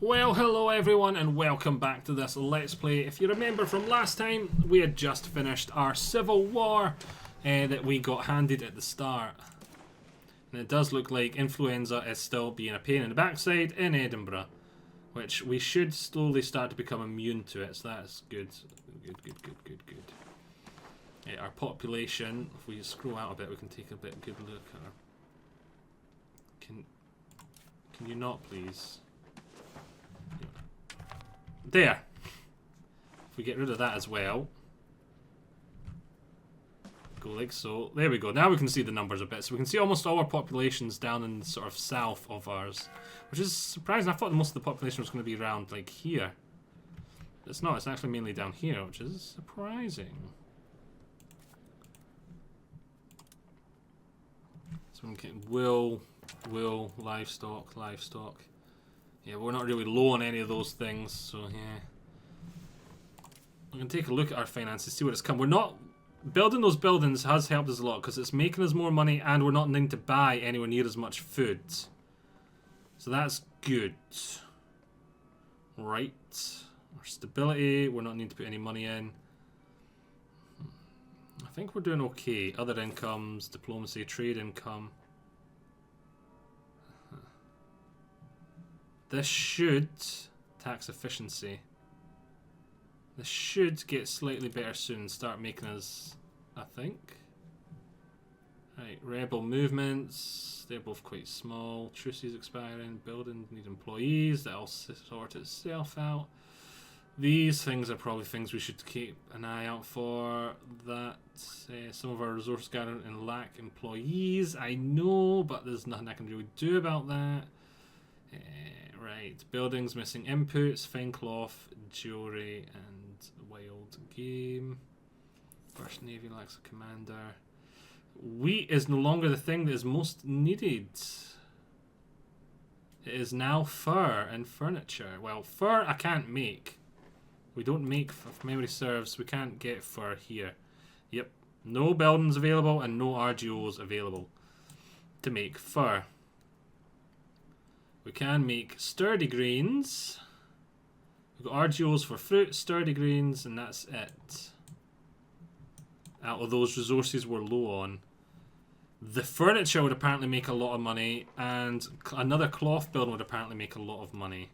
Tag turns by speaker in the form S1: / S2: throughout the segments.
S1: Well, hello everyone and welcome back to this Let's Play. If you remember from last time, we had just finished our civil war that we got handed at the start. And it does look like influenza is still being a pain in the backside in Edinburgh, which we should slowly start to become immune to it, so that's good. Good. Yeah, our population, if we scroll out a bit, we can take a good look at our... Can you not, please? There. If we get rid of that as well. Go like so. There we go. Now we can see the numbers a bit. So we can see almost all our populations down in the sort of south of ours. Which is surprising. I thought most of the population was going to be around like here. It's not. It's actually mainly down here, which is surprising. So we can wool, livestock. Yeah, we're not really low on any of those things, so yeah. We can take a look at our finances, see what it's come. We're not... Building those buildings has helped us a lot, because it's making us more money and we're not needing to buy anywhere near as much food. So that's good. Right. Our stability, we're not needing to put any money in. I think we're doing okay. Other incomes, diplomacy, trade income. This should, tax efficiency, this should get slightly better soon and start making us, I think. Right, rebel movements, they're both quite small. Truces expiring, buildings need employees, that'll sort itself out. These things are probably things we should keep an eye out for. That some of our resource gathering and lack employees, I know, but there's nothing I can really do about that. Right, buildings missing inputs, fine cloth, jewelry, and wild game. First Navy lacks a commander. Wheat is no longer the thing that is most needed. It is now fur and furniture. Well, fur I can't make. We don't make, if memory serves, we can't get fur here. Yep, no buildings available and no RGOs available to make fur. We can make sturdy greens. We've got RGOs for fruit, sturdy greens, and that's it. Out of those resources we're low on. The furniture would apparently make a lot of money, and another cloth building would apparently make a lot of money.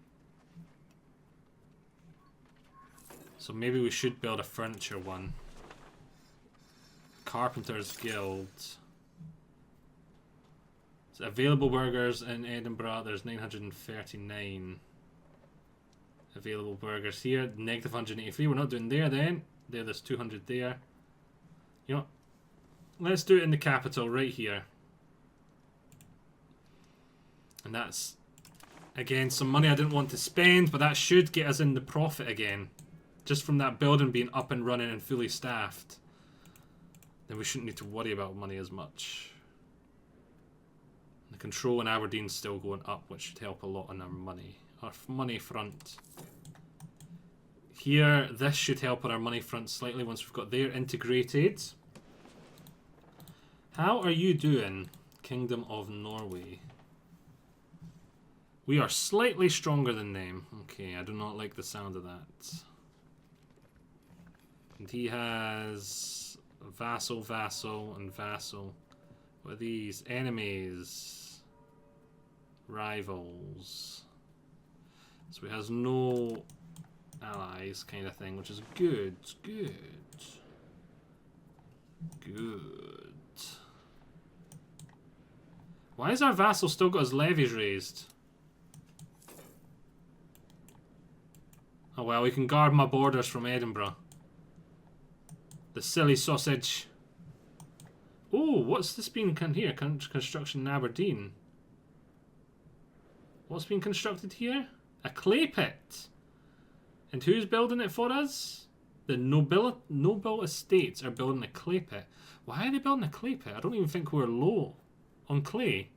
S1: So maybe we should build a furniture one. Carpenter's Guild. Available burgers in Edinburgh, there's 939 available burgers here. Negative 183, we're not doing there then. There's 200 there. You know, let's do it in the capital right here. And that's, again, some money I didn't want to spend, but that should get us in the profit again. Just from that building being up and running and fully staffed. Then we shouldn't need to worry about money as much. The control in Aberdeen's still going up, which should help a lot on our money front. Here, this should help on our money front slightly once we've got there integrated. How are you doing, Kingdom of Norway? We are slightly stronger than them. Okay, I do not like the sound of that. And he has vassal, and vassal. What are these? Enemies. Rivals. So he has no allies kind of thing, which is good. Good. Why has our vassal still got his levies raised? Oh well, we can guard my borders from Edinburgh. The silly sausage. Oh, what's this being here? Construction in Aberdeen. What's being constructed here? A clay pit. And who's building it for us? The noble estates are building a clay pit. Why are they building a clay pit? I don't even think we're low on clay.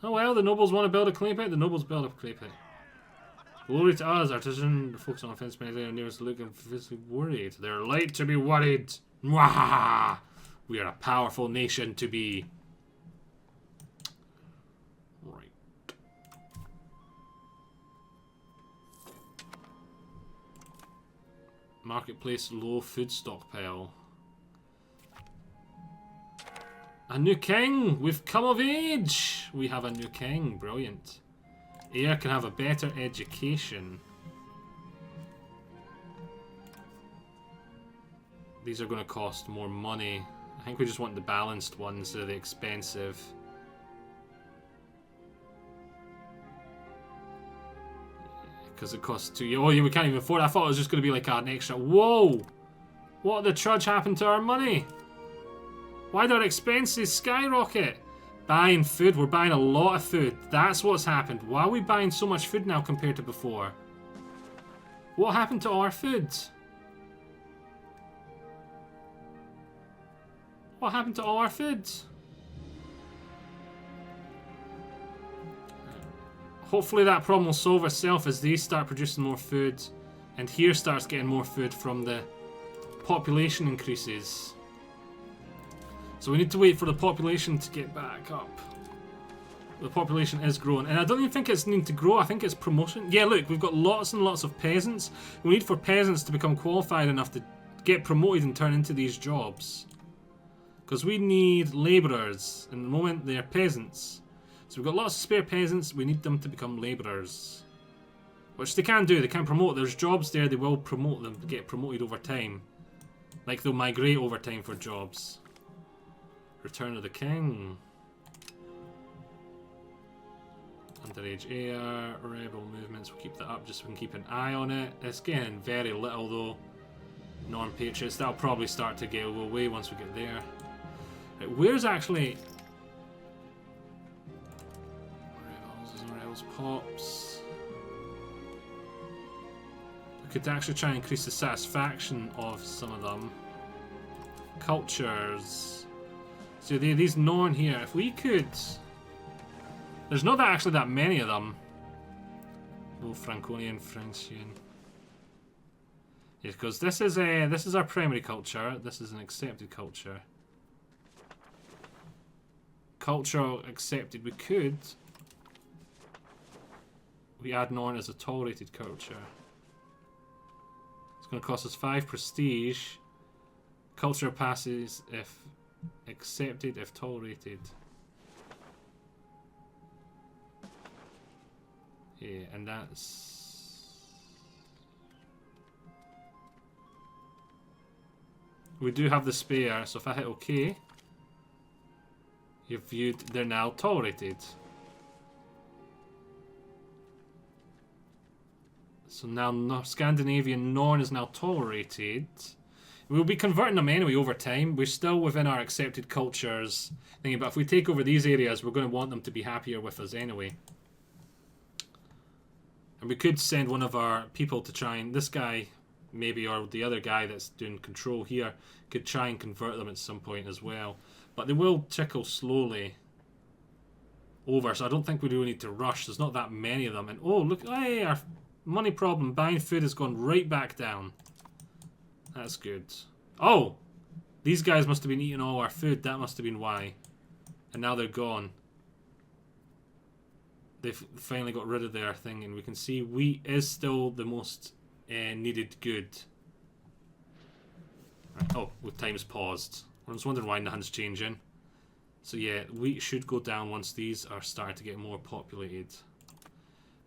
S1: Oh well, the nobles want to build a clay pit. The nobles build a clay pit. Glory to us, artisan, focus on offense, melee, and nearest looking physically worried. They're light to be worried. Mwahaha! We are a powerful nation to be. Right. Marketplace, low food stockpile. A new king! We've come of age! We have a new king. Brilliant. Heir can have a better education. These are going to cost more money. I think we just want the balanced ones instead of the expensive. Because it costs 2. Oh, yeah, we can't even afford it. I thought it was just going to be like an extra. Whoa! What the trudge happened to our money? Why did our expenses skyrocket? Buying food. We're buying a lot of food. That's what's happened. Why are we buying so much food now compared to before? What happened to all our food? What happened to all our food? Hopefully that problem will solve itself as these start producing more food and here starts getting more food from the population increases. So we need to wait for the population to get back up. The population is growing, and I don't even think it's needing to grow. I think it's promotion. Yeah, look, we've got lots and lots of peasants. We need for peasants to become qualified enough to get promoted and turn into these jobs. Because we need labourers. In the moment, they're peasants. So we've got lots of spare peasants. We need them to become labourers. Which they can do. They can promote. There's jobs there. They will promote them to get promoted over time. Like they'll migrate over time for jobs. Return of the King. Underage heir. Rebel movements. We'll keep that up just so we can keep an eye on it. It's getting very little though. Non-patriots. That'll probably start to go away once we get there. Right, where's actually... Rebels pops. We could actually try and increase the satisfaction of some of them. Cultures. So these Norn here, if we could... There's not actually that many of them. No Franconian, Frenchian. Yes, because this is our primary culture. This is an accepted culture. Culture accepted. We add Norn as a tolerated culture. It's going to cost us 5 prestige. Culture passes if accepted, if tolerated. Yeah, and that's... We do have the spare, so if I hit OK, you've viewed, they're now tolerated. So now Scandinavian Norn is now tolerated. We'll be converting them anyway over time. We're still within our accepted cultures thingy, but if we take over these areas, we're going to want them to be happier with us anyway. And we could send one of our people to try and... This guy, maybe, or the other guy that's doing control here, could try and convert them at some point as well. But they will trickle slowly over, so I don't think we do need to rush. There's not that many of them. And oh, look, hey, our money problem, buying food has gone right back down. That's good. Oh! These guys must have been eating all our food. That must have been why. And now they're gone. They've finally got rid of their thing, and we can see wheat is still the most needed good. Right. Oh, with time's paused. I was wondering why nothing's changing. So yeah, wheat should go down once these are starting to get more populated.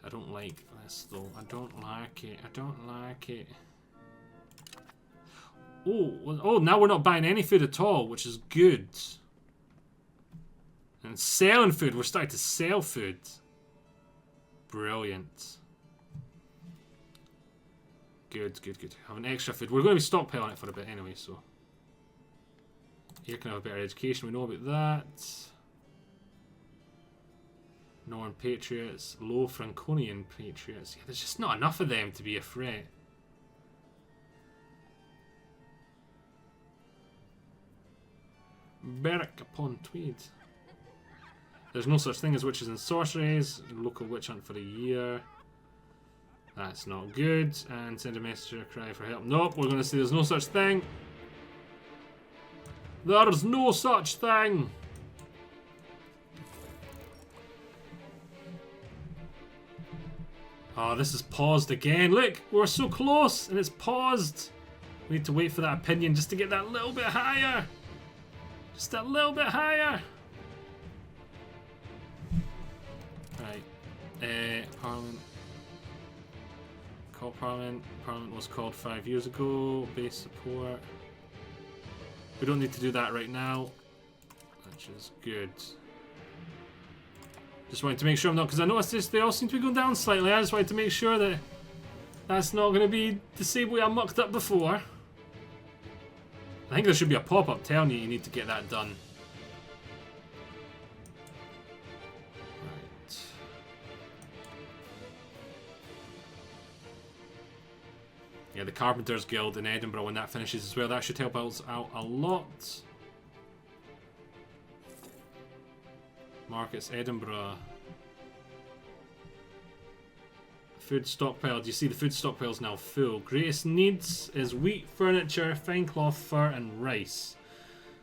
S1: I don't like this though. I don't like it. I don't like it. Oh, now we're not buying any food at all, which is good. And selling food. We're starting to sell food. Brilliant. Good, good, good. Have an extra food. We're going to be stockpiling it for a bit anyway, so. Here can have a better education. We know about that. Northern Patriots. Low Franconian Patriots. Yeah, there's just not enough of them to be a threat. Berwick upon Tweed. There's no such thing as witches and sorceries. Local witch hunt for a year. That's not good. And send a messenger cry for help. Nope, we're going to say there's no such thing. There's no such thing. Oh, this is paused again. Look, we're so close and it's paused. We need to wait for that opinion just to get that little bit higher. Just that little bit higher. Right. Parliament. Call Parliament. Parliament was called 5 years ago. Base support. We don't need to do that right now. Which is good. Just wanted to make sure I'm not, because I noticed this, they all seem to be going down slightly. I just wanted to make sure that that's not going to be the same way I mucked up before. I think there should be a pop-up telling you need to get that done. Right. Yeah, the Carpenters Guild in Edinburgh, when that finishes as well, that should help us out a lot. Markets, Edinburgh. Food stockpile. Do you see the food stockpile is now full? Greatest needs is wheat, furniture, fine cloth, fur, and rice.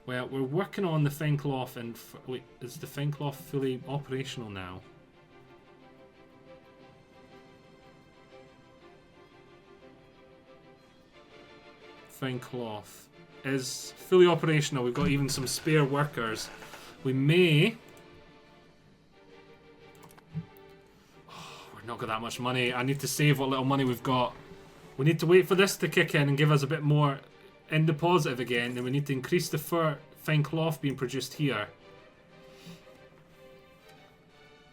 S1: Well, we're working on the fine cloth and... Wait, is the fine cloth fully operational now? Fine cloth is fully operational. We've got even some spare workers. We may... Not got that much money. I need to save what little money we've got. We need to wait for this to kick in and give us a bit more in the positive again. Then we need to increase the fine cloth being produced here.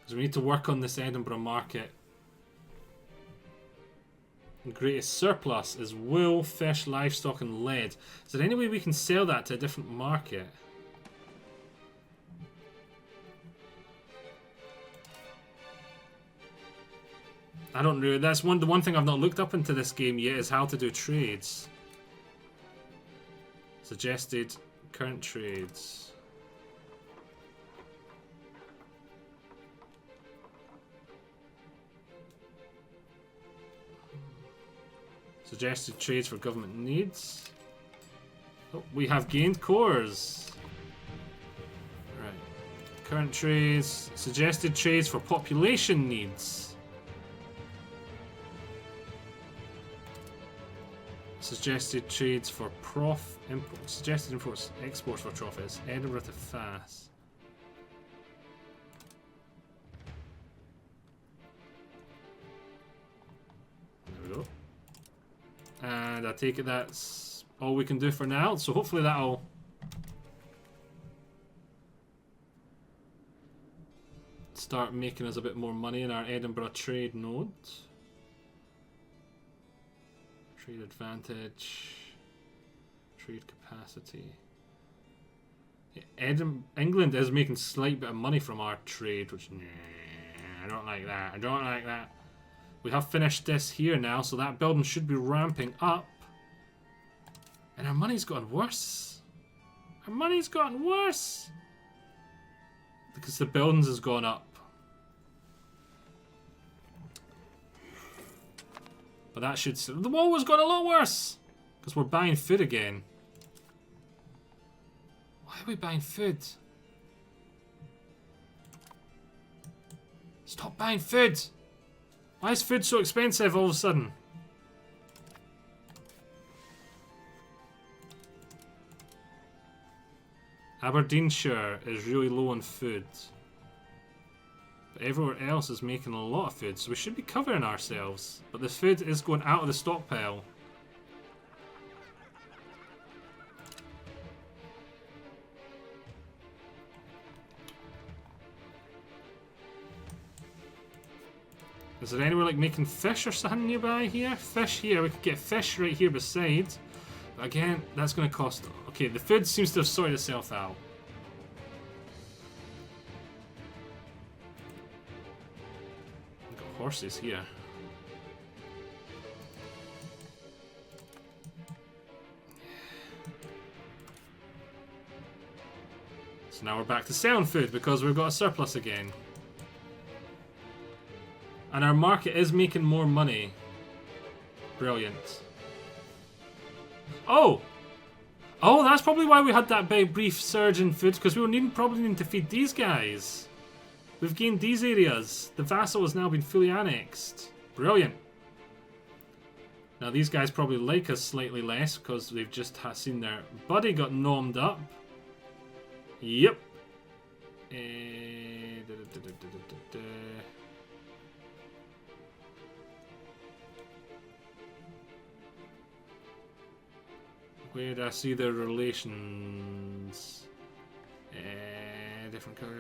S1: Because we need to work on this Edinburgh market. The greatest surplus is wool, fish, livestock, and lead. Is there any way we can sell that to a different market? I don't know. That's the one thing I've not looked up into this game yet is how to do trades. Suggested current trades. Suggested trades for government needs. Oh, we have gained cores. Right. Current trades. Suggested trades for population needs. Suggested trades for imports. Suggested imports, exports for profits. Edinburgh to Fass. There we go. And I take it that's all we can do for now. So hopefully that'll start making us a bit more money in our Edinburgh trade node. Trade advantage, trade capacity. Yeah, England is making a slight bit of money from our trade, which I don't like that. I don't like that. We have finished this here now, so that building should be ramping up. And our money's gotten worse. Our money's gotten worse because the buildings has gone up. But that should... The war has got a lot worse! Because we're buying food again. Why are we buying food? Stop buying food! Why is food so expensive all of a sudden? Aberdeenshire is really low on food. But everywhere else is making a lot of food, so we should be covering ourselves. But the food is going out of the stockpile. Is there anywhere like making fish or something nearby here? Fish here, we could get fish right here beside. But again, that's going to cost... Okay, the food seems to have sorted itself out. Horses here. So now we're back to selling food because we've got a surplus again. And our market is making more money. Brilliant. Oh! Oh, that's probably why we had that big brief surge in food, because we were probably needing to feed these guys. We've gained these areas. The vassal has now been fully annexed. Brilliant. Now these guys probably like us slightly less because they've just seen their buddy got nommed up. Yep. Where do I see their relations? Different color.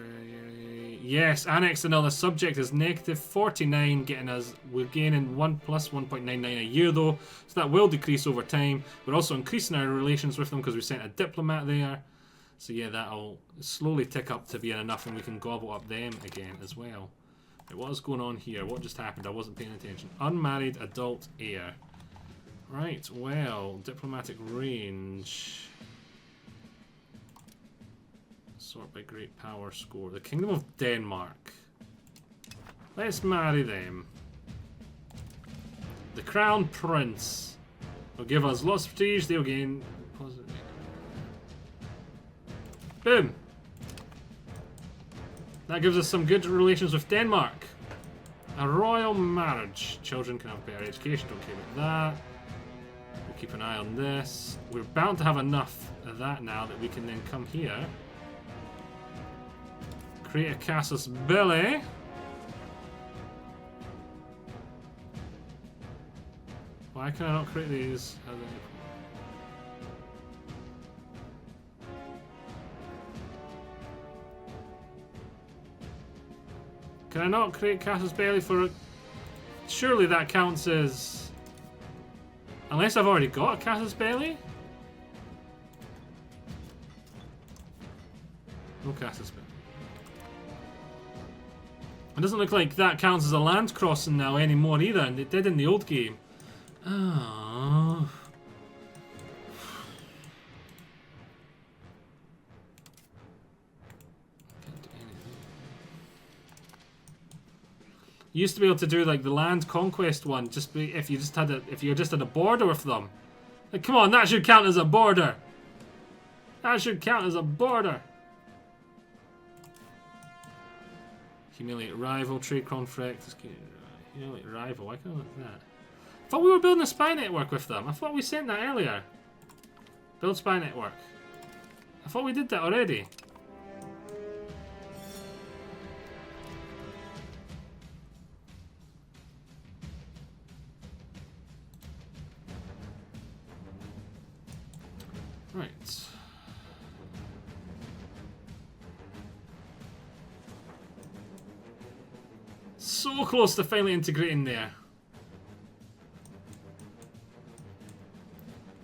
S1: Yes, annexed another subject is -49, getting us. We're gaining 1 plus 1.99 a year though, so that will decrease over time. We're also increasing our relations with them because we sent a diplomat there. So yeah, that'll slowly tick up to being enough, and we can gobble up them again as well. Right, what is going on here? What just happened? I wasn't paying attention. Unmarried adult heir. Right, well, diplomatic range. Sort by great power score. The Kingdom of Denmark. Let's marry them. The Crown Prince will give us lots of prestige. They'll gain positive. Boom. That gives us some good relations with Denmark. A royal marriage. Children can have better education. Don't care about that. We'll keep an eye on this. We're bound to have enough of that now that we can then come here. Create a casus belli. Why can I not create these? Can I not create casus belli for... Surely that counts as... Unless I've already got a casus belli? No casus belli. It doesn't look like that counts as a land crossing now anymore either, and it did in the old game. Oh. You used to be able to do like the land conquest one, just if you just had a border with them. Like, come on, that should count as a border. That should count as a border. Humiliate rival, trade conflict. Humiliate rival. Why can't I look at that? I thought we were building a spy network with them. I thought we sent that earlier. Build spy network. I thought we did that already. Right. So close to finally integrating there.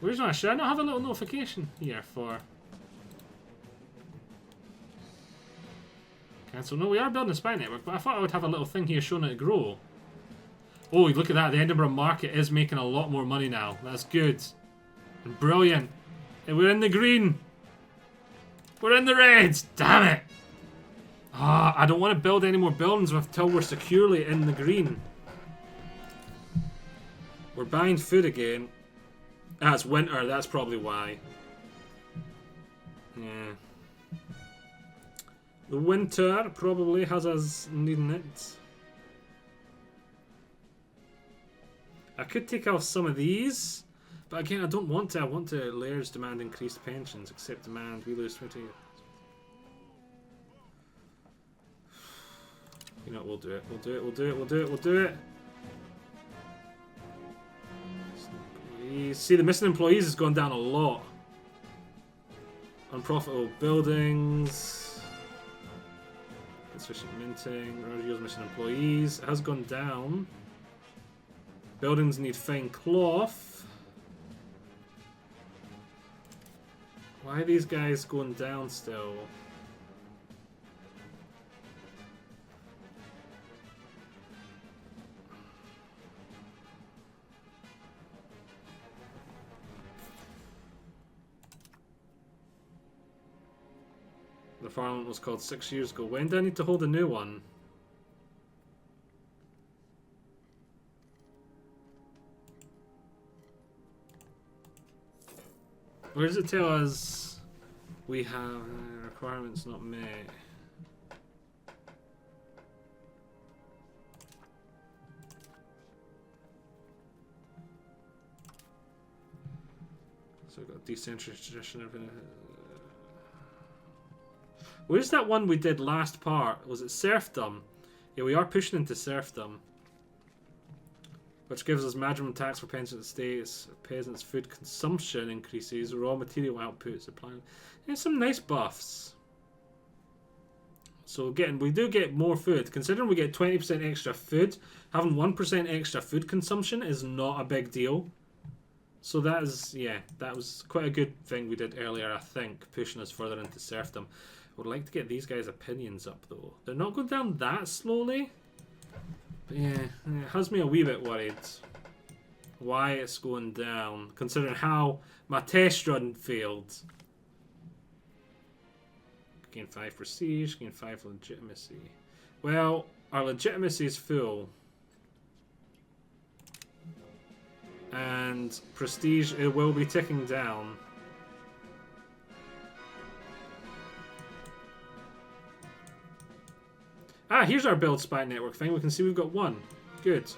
S1: Where's my... Should I not have a little notification here for... Cancel. No, we are building a spy network, but I thought I would have a little thing here showing it grow. Oh, look at that. The Edinburgh market is making a lot more money now. That's good. And brilliant. And we're in the green. We're in the reds. Damn it. Ah, I don't want to build any more buildings until we're securely in the green. We're buying food again. Ah, it's winter. That's probably why. Yeah. The winter probably has us needing it. I could take off some of these, but again, I don't want to. I want to layers demand increased pensions. Accept demand. We lose 20. You know what, we'll do it. We'll do it. We'll do it. We'll do it. We'll do it. See, the missing employees has gone down a lot. Unprofitable buildings. Insufficient minting. Revenues missing employees. It has gone down. Buildings need fine cloth. Why are these guys going down still? The Parliament was called 6 years ago. When do I need to hold a new one? Where does it tell us we have requirements not met? So we've got decentralized tradition. Where's that one we did last part? Was it serfdom? Yeah, we are pushing into serfdom. Which gives us management tax for peasant estates, peasants' food consumption increases, raw material output, supply. And some nice buffs. So again, we do get more food. Considering we get 20% extra food, having 1% extra food consumption is not a big deal. So that is, yeah, that was quite a good thing we did earlier, I think, pushing us further into serfdom. I would like to get these guys' opinions up, though. They're not going down that slowly. But yeah, it has me a wee bit worried why it's going down, considering how my test run failed. Gain 5 prestige, gain 5 legitimacy. Well, our legitimacy is full. And prestige, it will be ticking down. Ah, here's our build spy network thing. We can see we've got one. Good.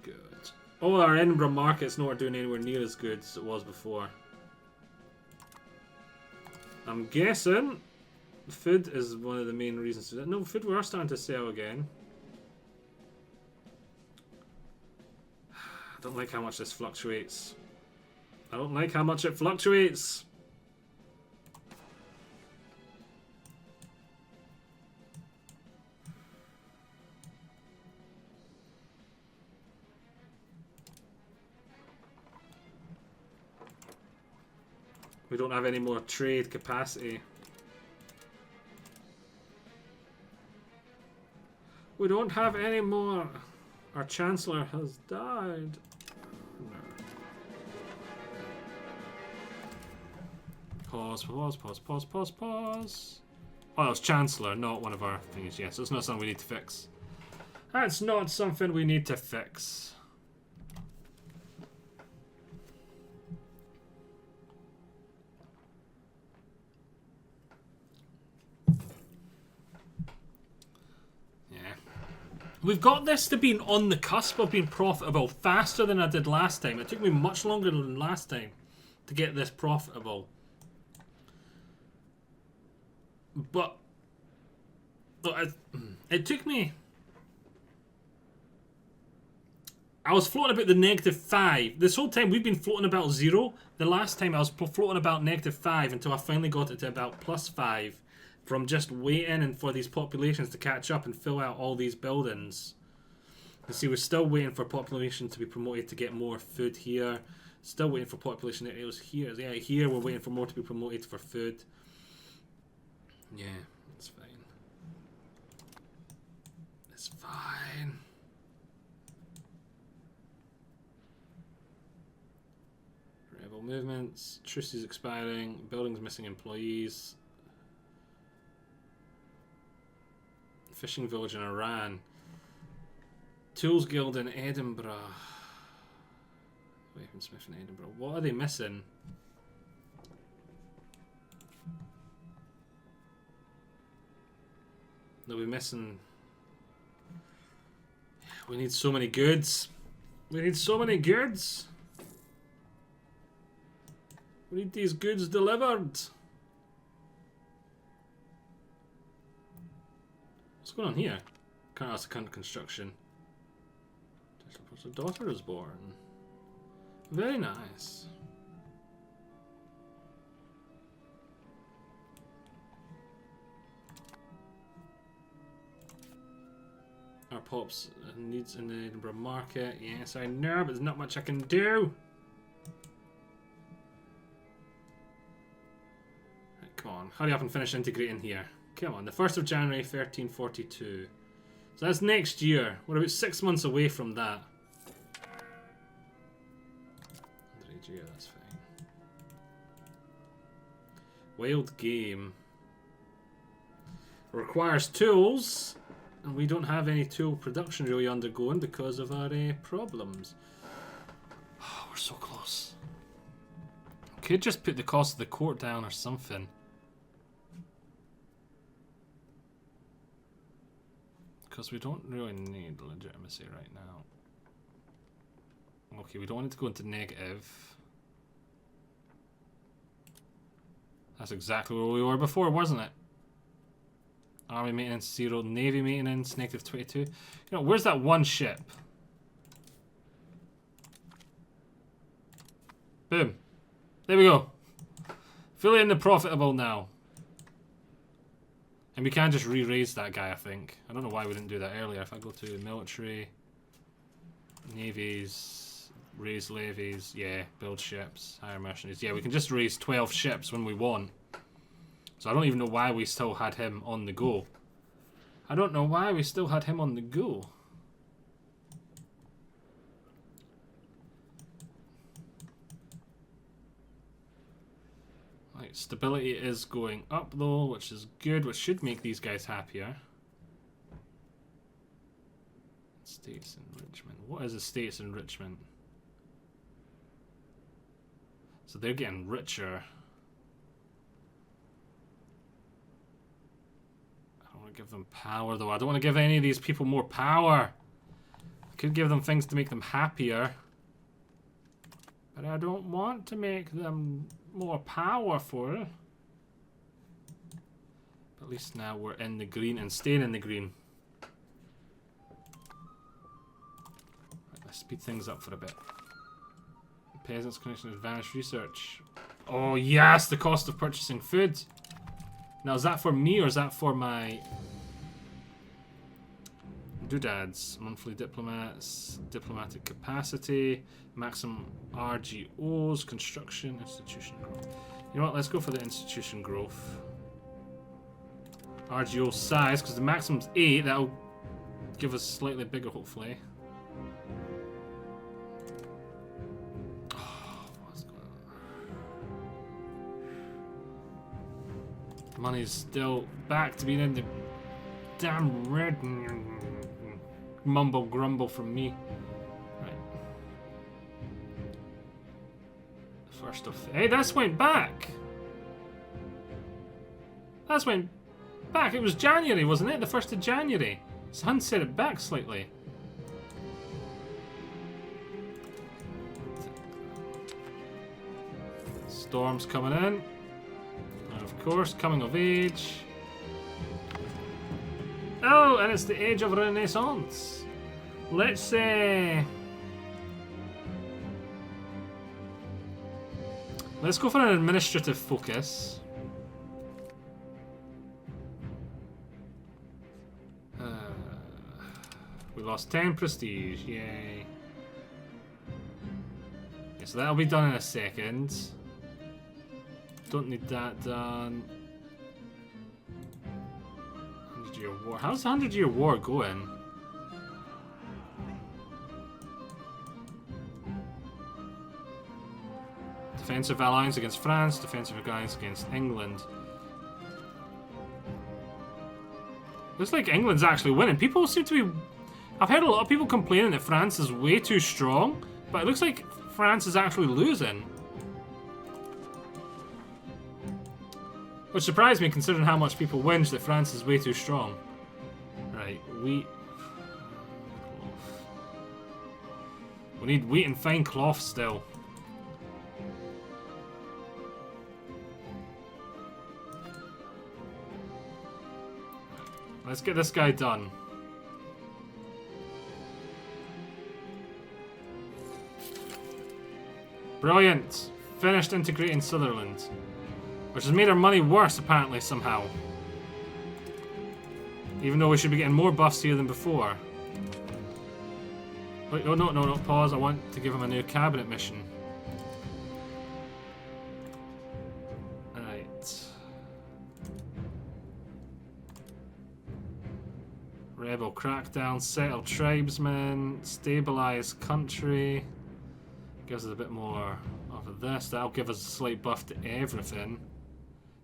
S1: Good. Oh, our Edinburgh market's not doing anywhere near as good as it was before. I'm guessing food is one of the main reasons. No, food we are starting to sell again. I don't like how much this fluctuates. I don't like how much it fluctuates. We don't have any more trade capacity. We don't have any more. Our Chancellor has died. No. Pause, pause, pause, pause, pause, pause. Oh, it's Chancellor, not one of our things. Yes, it's not something we need to fix. That's not something we need to fix. We've got this to being on the cusp of being profitable faster than I did last time. It took me much longer than last time to get this profitable. But it took me... I was floating about the -5. This whole time we've been floating about 0. The last time I was floating about -5 until I finally got it to about +5. From just waiting and for these populations to catch up and fill out all these buildings. You see, we're still waiting for population to be promoted to get more food here. Still waiting for population. It was here. Yeah, here we're waiting for more to be promoted for food. Yeah, it's fine. It's fine. Rebel movements. Truce is expiring. Buildings missing employees. Fishing village in Iran. Tools guild in Edinburgh. Weaponsmith in Edinburgh. What are they missing? They'll be missing... We need so many goods. We need so many goods. We need these goods delivered. What's going on here? Can't ask the construction. A daughter is born. Very nice. Our pops needs in the Edinburgh market. Yes, I know, but there's not much I can do. Right, come on, hurry up and finish integrating here. Come on, the 1st of January, 1342. So that's next year. We're about 6 months away from that. Underage year, that's fine. Wild game. Requires tools. And we don't have any tool production really undergoing because of our problems. Oh, we're so close. Could just put the cost of the court down or something. Because we don't really need legitimacy right now. Okay, we don't want it to go into negative. That's exactly where we were before, wasn't it? Army maintenance 0, Navy maintenance -22. You know, where's that one ship? Boom. There we go. Fully in the profitable now. And we can just re-raise that guy, I think. I don't know why we didn't do that earlier. If I go to military, navies, raise levies, yeah, build ships, hire mercenaries. Yeah, we can just raise 12 ships when we want. So I don't even know why we still had him on the go. I don't know why we still had him on the go. Right, stability is going up though, which is good, which should make these guys happier. States enrichment. What is a states enrichment? So they're getting richer. I don't want to give them power though. I don't want to give any of these people more power. I could give them things to make them happier. But I don't want to make them more powerful. But at least now we're in the green and staying in the green. Right, let's speed things up for a bit. Peasants connection advanced research. Oh yes, the cost of purchasing food. Now is that for me or is that for my doodads? Monthly diplomats, diplomatic capacity, maximum RGOs, construction, institution growth. You know what, let's go for the institution growth. RGO size, because the maximum's 8, that'll give us slightly bigger hopefully. Money's still back to being in the damn red. Mumble grumble from me. Right. First of, hey, that's went back. That's went back. It was January, wasn't it? The 1st of January. Sun set it back slightly. Storm's coming in. And of course, coming of age. Oh, and it's the age of Renaissance. Let's say... let's go for an administrative focus. We lost 10 prestige, yay. Yeah, so that'll be done in a second. Don't need that done. 100-year war. How's the 100-year war going? Defensive alliance against France, defensive alliance against England. Looks like England's actually winning. People seem to be... I've heard a lot of people complaining that France is way too strong, but it looks like France is actually losing. Which surprised me considering how much people whinge that France is way too strong. Right, wheat. We need wheat and fine cloth still. Let's get this guy done. Brilliant! Finished integrating Sutherland. Which has made our money worse, apparently, somehow. Even though we should be getting more buffs here than before. Wait, oh, no, pause. I want to give him a new cabinet mission. Alright. Rebel crackdown, settle tribesmen, stabilize country. Gives us a bit more of this. That'll give us a slight buff to everything.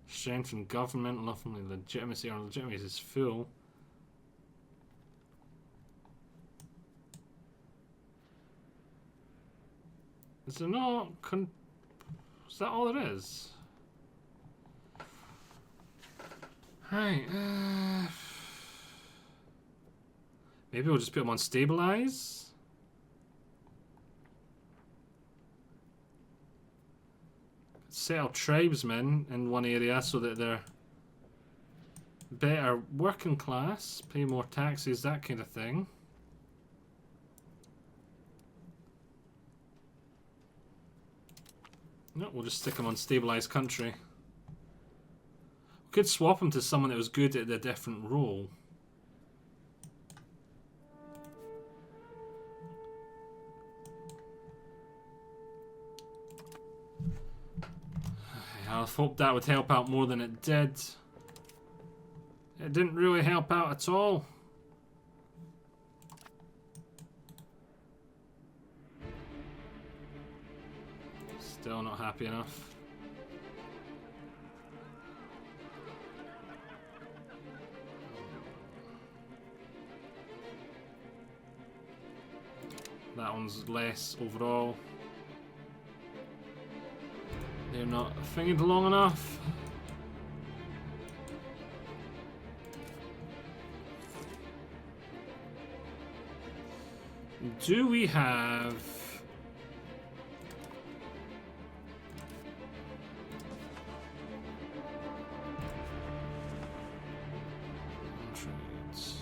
S1: Strengthen government, lawfully legitimacy. Our legitimacy is full. Is there no... is that all there is? Right, maybe we'll just put them on stabilize. settle tribesmen in one area so that they're better working class, pay more taxes, that kind of thing. No, we'll just stick them on stabilised country. We could swap them to someone that was good at a different role. I hoped that would help out more than it did. It didn't really help out at all. Still not happy enough. That one's less overall. They're not thinking long enough. Do we have... trades?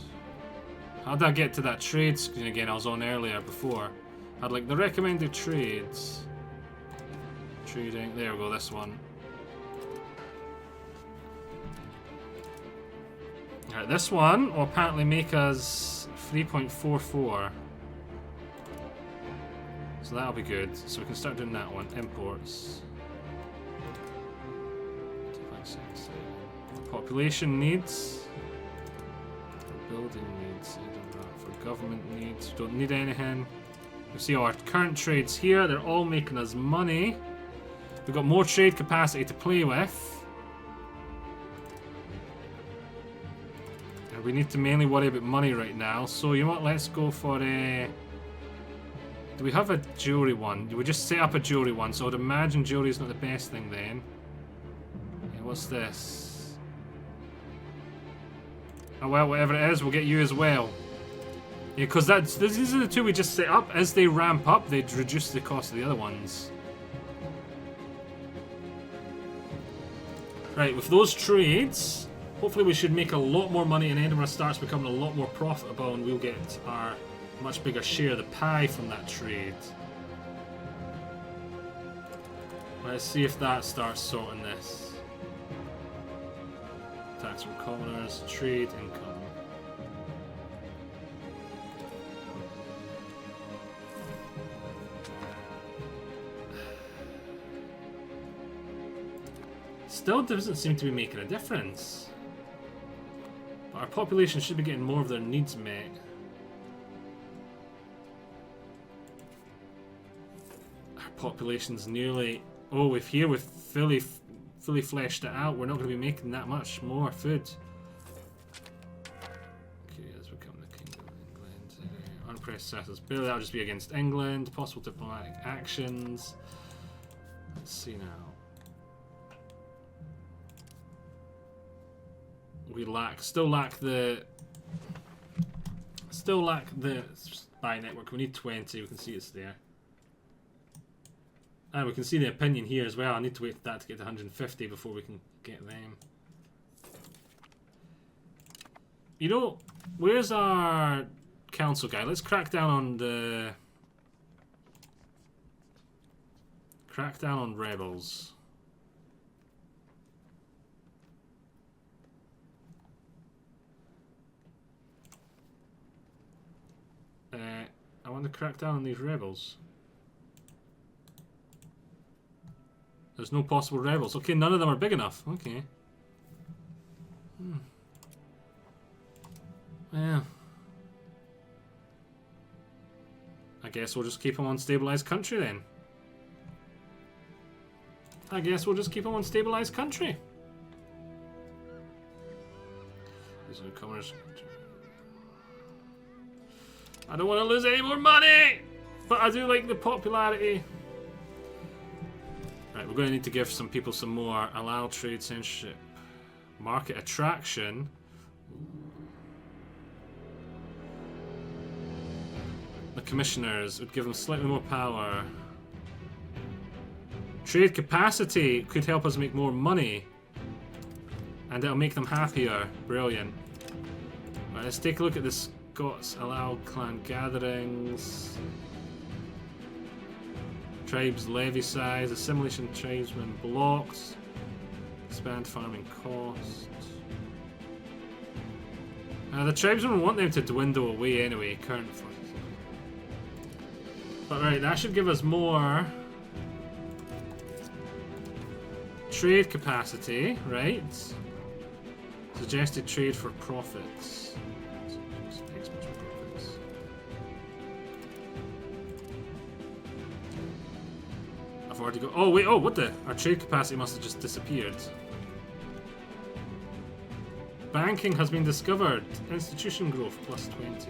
S1: How did I get to that trade screen again? I was on earlier before. I had like the recommended trades. Trading. There we go, this one. Alright, this one will apparently make us 3.44. So that'll be good. So we can start doing that one. Imports. Population needs. For building needs. For government needs. We don't need anything. You see our current trades here. They're all making us money. We've got more trade capacity to play with. And we need to mainly worry about money right now. So you know what, let's go for a... Do we have a jewelry one? Do we just set up a jewelry one? So I'd imagine jewelry is not the best thing then. Yeah, what's this? Oh well, whatever it is, we'll get you as well. Yeah, because these are the two we just set up. As they ramp up, they'd reduce the cost of the other ones. Right, with those trades, hopefully we should make a lot more money and Edinburgh starts becoming a lot more profitable and we'll get our much bigger share of the pie from that trade. Let's see if that starts sorting this. Tax from commoners, trade income. Still doesn't seem to be making a difference. But our population should be getting more of their needs met. Our population's nearly... Oh, we've fully fleshed it out. We're not going to be making that much more food. Okay, let's become the Kingdom of England. Unpressed settlers bill. That'll just be against England. Possible diplomatic actions. Let's see now. We still lack the spy network. We need 20. We can see it's there. And we can see the opinion here as well. I need to wait for that to get to 150 before we can get them. You know, where's our council guy? Let's crack down on the... Crack down on rebels. I want to crack down on these rebels. There's no possible rebels. Okay, none of them are big enough. Okay. Well, I guess we'll just keep them on stabilized country then. I guess we'll just keep them on stabilized country. These are commoners. I don't want to lose any more money, but I do like the popularity. Right, we're going to need to give some people some more. Allow trade censorship. Market attraction. The commissioners would give them slightly more power. Trade capacity could help us make more money. And it'll make them happier. Brilliant. Right, let's take a look at the Scots. Allow clan gatherings. Tribes levy size. Assimilation tribesmen blocked. Expand farming costs. The tribesmen want them to dwindle away anyway. Current forces. But right, that should give us more trade capacity, right? Suggested trade for profits. I've already got. Oh wait! Oh, what the? Our trade capacity must have just disappeared. Banking has been discovered. Institution growth plus 20.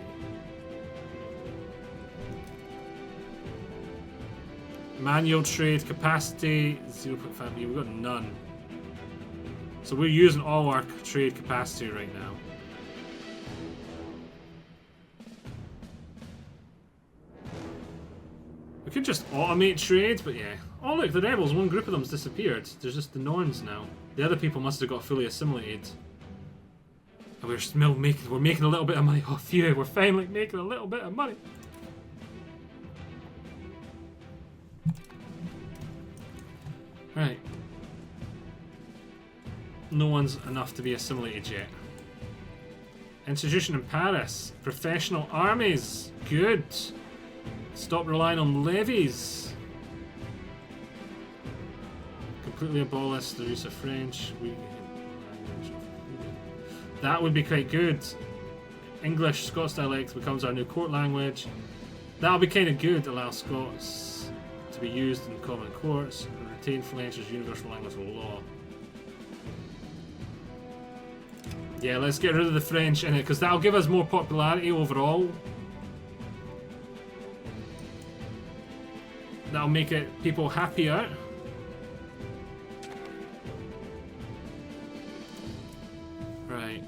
S1: Manual trade capacity 0.5. We've got none. So we're using all our trade capacity right now. We could just automate trade, but yeah. Oh look, the rebels, one group of them's disappeared. There's just the Norns now. The other people must have got fully assimilated. And we're still making a little bit of money. Oh phew, we're finally making a little bit of money. Right. No one's enough to be assimilated yet. Institution in Paris. Professional armies. Good. Stop relying on levies. Completely abolish the use of French. That would be quite good. English, Scots dialect becomes our new court language. That'll be kind of good. Allow Scots to be used in common courts. Retain French as universal language of law. Yeah, let's get rid of the French in it, because that'll give us more popularity overall. That'll make it people happier. Right.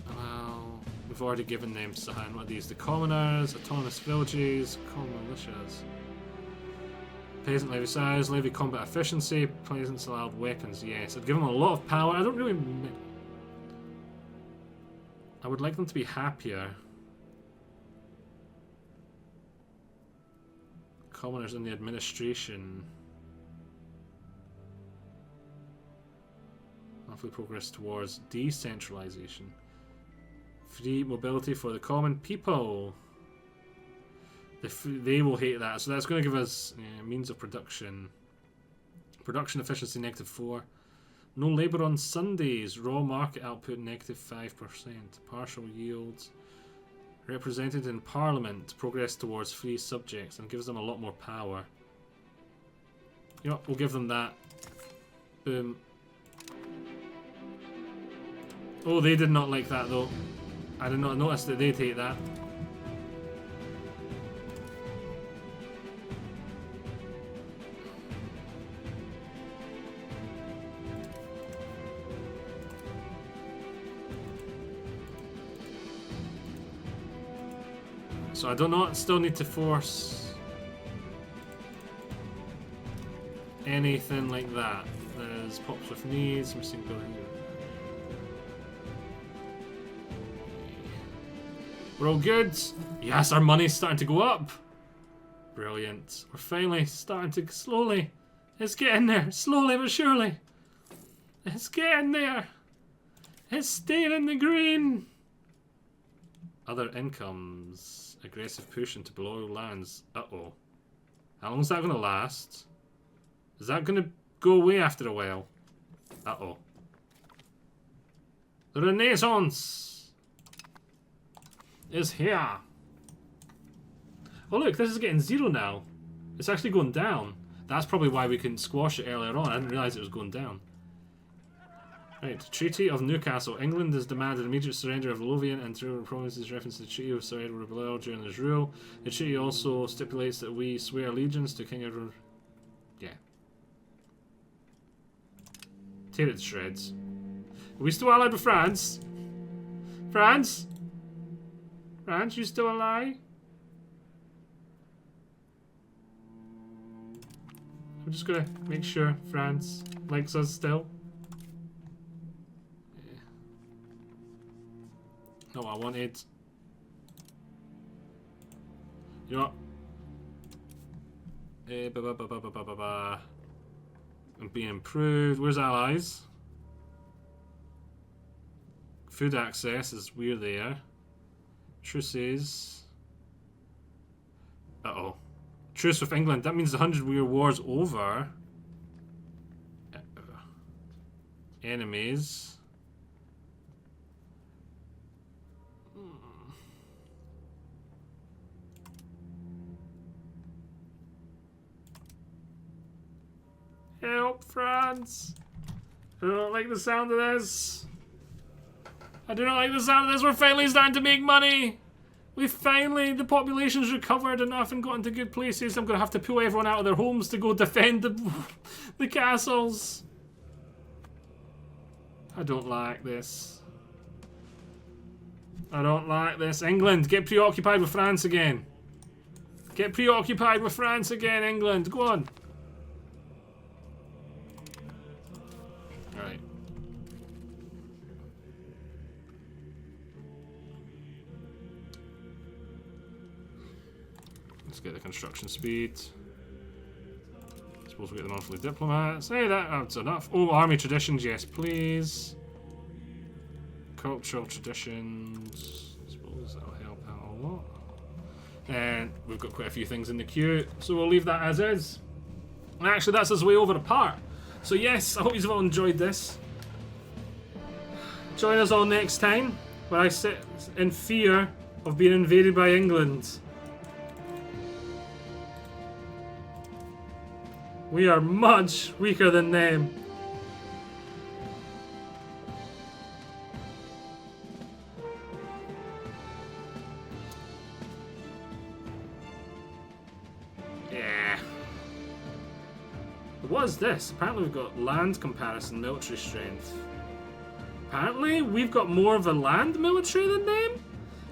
S1: Well, we've already given names to hand. What are these? The commoners, autonomous villages, common militias. Peasant levy size, levy combat efficiency, peasants allowed weapons. Yes, I'd give them a lot of power. I don't really. I would like them to be happier. Commoners in the administration. Monthly progress towards decentralization. Free mobility for the common people. They will hate that, so that's going to give us means of production. Production efficiency -4. No labour on Sundays. Raw market output -5%. Partial yields. Represented in Parliament. Progress towards free subjects, and gives them a lot more power. You know what, we'll give them that. Boom. Oh, they did not like that though. I did not notice that they'd hate that. So I don't know, still need to force anything like that. There's pops with needs, missing building. We're all good. Yes, our money's starting to go up. Brilliant. We're finally starting to slowly. It's getting there, slowly but surely. It's getting there. It's staying in the green. Other incomes. Aggressive push into below lands. Uh-oh. How long is that going to last? Is that going to go away after a while? Uh-oh. The Renaissance is here. Oh look, this is getting 0 now. It's actually going down. That's probably why we couldn't squash it earlier on. I didn't realise it was going down. Right, Treaty of Newcastle. England has demanded immediate surrender of Lothian and through provinces reference to the Treaty of Sir Edward Bellel during his rule. The treaty also stipulates that we swear allegiance to King Edward. Yeah. Tear it to shreds. Are we still allied with France? France? France, you still alive? We're just gonna make sure France likes us still. Yeah. Not what I wanted. You know what? I'm being improved. Where's allies? Food access is we're there. Truces. Uh-oh. Truce with England. That means the 100-Year War's over. Enemies. Help, France! I don't like the sound of this. I do not like the sound of this. We're finally starting to make money. The population's recovered enough and got into good places. I'm going to have to pull everyone out of their homes to go defend the castles. I don't like this. I don't like this. England, get preoccupied with France again. Get preoccupied with France again, England. Go on. Alright. Let's get the construction speed. Suppose we get the monthly diplomats. Hey, that's enough. Oh, army traditions, yes, please. Cultural traditions. Suppose that'll help out a lot. And we've got quite a few things in the queue, so we'll leave that as is. And actually, that's us way over apart. So yes, I hope you've all enjoyed this. Join us all next time, where I sit in fear of being invaded by England. We are much weaker than them. Yeah. What is this? Apparently we've got land comparison military strength. Apparently we've got more of a land military than them?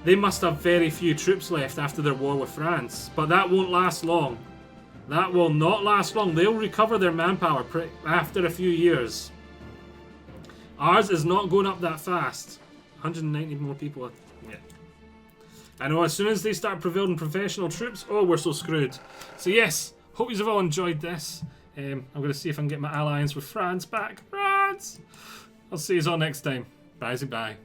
S1: They must have very few troops left after their war with France. But that won't last long. That will not last long. They'll recover their manpower after a few years. Ours is not going up that fast. 190 more people. Yeah. I know, as soon as they start building professional troops, oh, we're so screwed. So yes, hope you've all enjoyed this. I'm going to see if I can get my alliance with France back. France! I'll see you all next time. Bye-bye.